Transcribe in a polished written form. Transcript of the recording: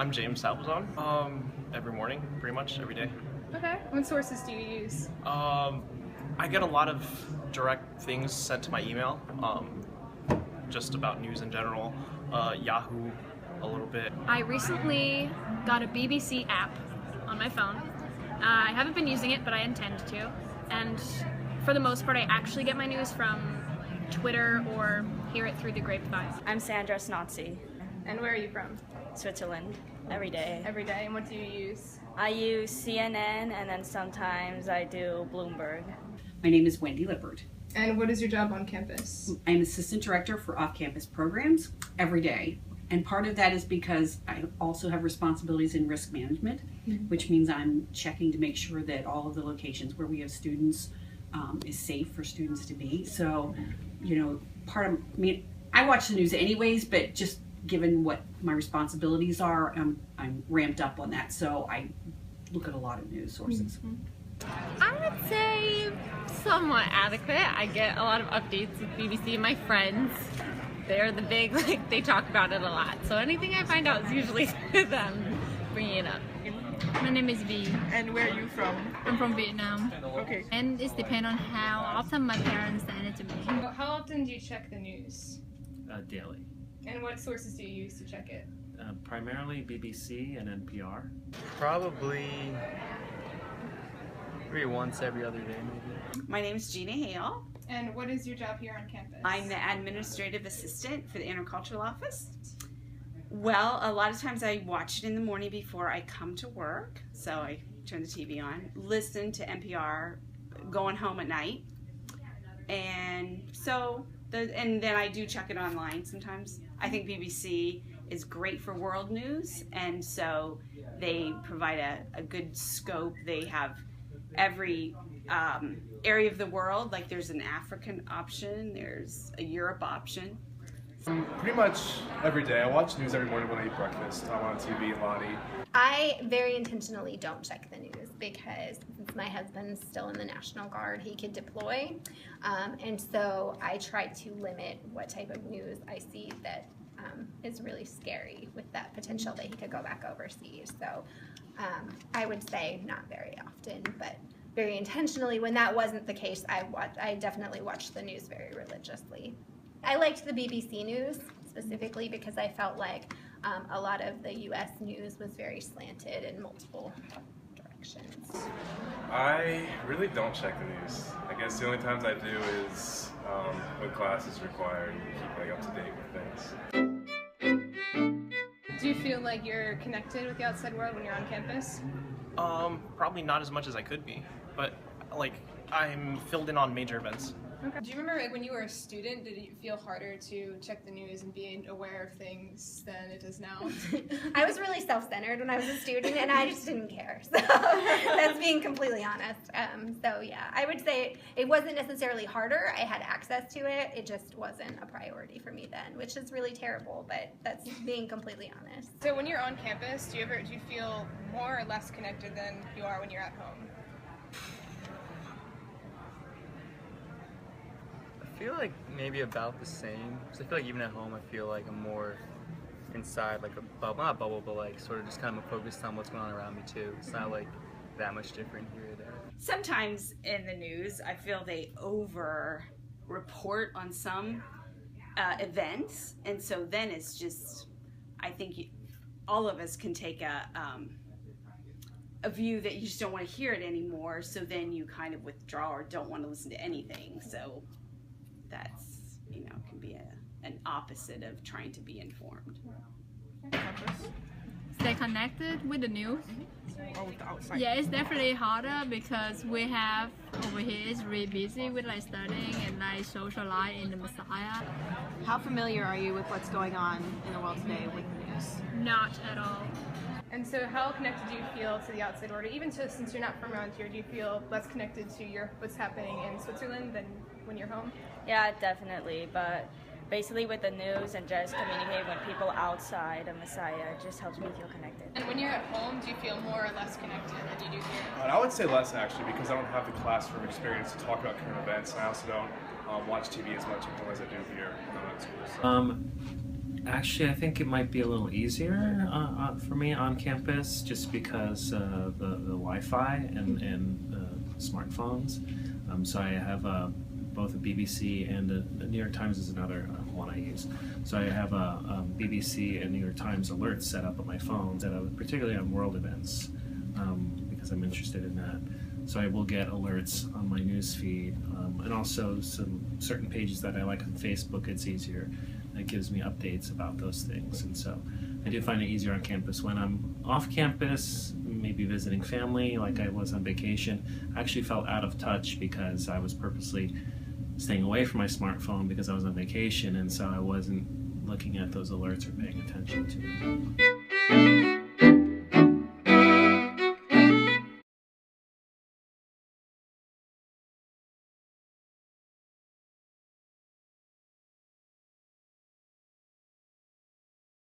I'm James Salvazon. Every morning, pretty much every day. Okay. What sources do you use? I get a lot of direct things sent to my email, just about news in general. Yahoo, a little bit. I recently got a BBC app on my phone. I haven't been using it, but I intend to. And for the most part, I actually get my news from Twitter or hear it through the grapevine. I'm Sandra Snotzi, And where are you from? Switzerland, every day. Every day. And what do you use? I use CNN and then sometimes I do Bloomberg. My name is Wendy Lippert. And what is your job on campus? I'm Assistant Director for Off-Campus Programs every day. And part of that is because I also have responsibilities in risk management, which means I'm checking to make sure that all of the locations where we have students is safe for students to be. So, I watch the news anyways, but just given what my responsibilities are, I'm ramped up on that. So I look at a lot of news sources. I would say somewhat adequate. I get a lot of updates with BBC. My friends, they're the big, they talk about it a lot. So anything I find out is usually them bringing it up. My name is V. And where are you from? I'm from Vietnam. Okay. And it depends on how often my parents send it to me. How often do you check the news? Daily. And what sources do you use to check it? Primarily BBC and NPR. Probably maybe once every other day, maybe. My name is Gina Hale. And what is your job here on campus? I'm the administrative assistant for the intercultural office. Well, a lot of times I watch it in the morning before I come to work. So I turn the TV on, listen to NPR, going home at night. And so, and then I do check it online sometimes. I think BBC is great for world news, and so they provide a good scope. They have every area of the world, like there's an African option, there's a Europe option. Pretty much every day. I watch news every morning when I eat breakfast. I'm on TV, Lonnie. I very intentionally don't check the news because since my husband's still in the National Guard, he could deploy. And so I try to limit what type of news I see that is really scary with that potential that he could go back overseas. So I would say not very often, but very intentionally. When that wasn't the case, I definitely watched the news very religiously. I liked the BBC News specifically because I felt like a lot of the U.S. news was very slanted in multiple directions. I really don't check the news. I guess the only times I do is when class is required and keep up to date with things. Do you feel like you're connected with the outside world when you're on campus? Probably not as much as I could be, but I'm filled in on major events. Okay. Do you remember when you were a student, did it feel harder to check the news and be aware of things than it is now? I was really self-centered when I was a student, and I just didn't care. So that's being completely honest. So yeah, I would say it wasn't necessarily harder. I had access to it. It just wasn't a priority for me then, which is really terrible, but that's being completely honest. So when you're on campus, do you feel more or less connected than you are when you're at home? I feel like maybe about the same. Because I feel like even at home, I feel like I'm more inside, like a bubble, not a bubble, but like sort of just kind of focused on what's going on around me too. It's not like that much different here or there. Sometimes in the news, I feel they over-report on some events, and so then it's just, I think all of us can take a view that you just don't want to hear it anymore, so then you kind of withdraw or don't want to listen to anything. So that's, can be an opposite of trying to be informed. Stay connected with the news. Yeah, it's definitely harder because we have over here is really busy with studying and social life in the Messiah. How familiar are you with what's going on in the world today with the news? Not at all. And so how connected do you feel to the outside world? Even since you're not from around here, do you feel less connected to what's happening in Switzerland than when you're home? Yeah, definitely, but basically with the news and just communicating with people outside of Messiah, it just helps me feel connected. And when you're at home, do you feel more or less connected than you do here? I would say less actually, because I don't have the classroom experience to talk about current events. I also don't watch TV as much as I do here when I'm at school. So. Actually, I think it might be a little easier for me on campus, just because the Wi-Fi and smartphones. So I have both a BBC and the New York Times is another one I use. So I have a BBC and New York Times alerts set up on my phone, particularly on world events, because I'm interested in that. So I will get alerts on my news feed, and also some certain pages that I like on Facebook. It's easier. It gives me updates about those things, and so I do find it easier on campus. When I'm off campus, maybe visiting family, like I was on vacation, I actually felt out of touch because I was purposely staying away from my smartphone because I was on vacation, and so I wasn't looking at those alerts or paying attention to them.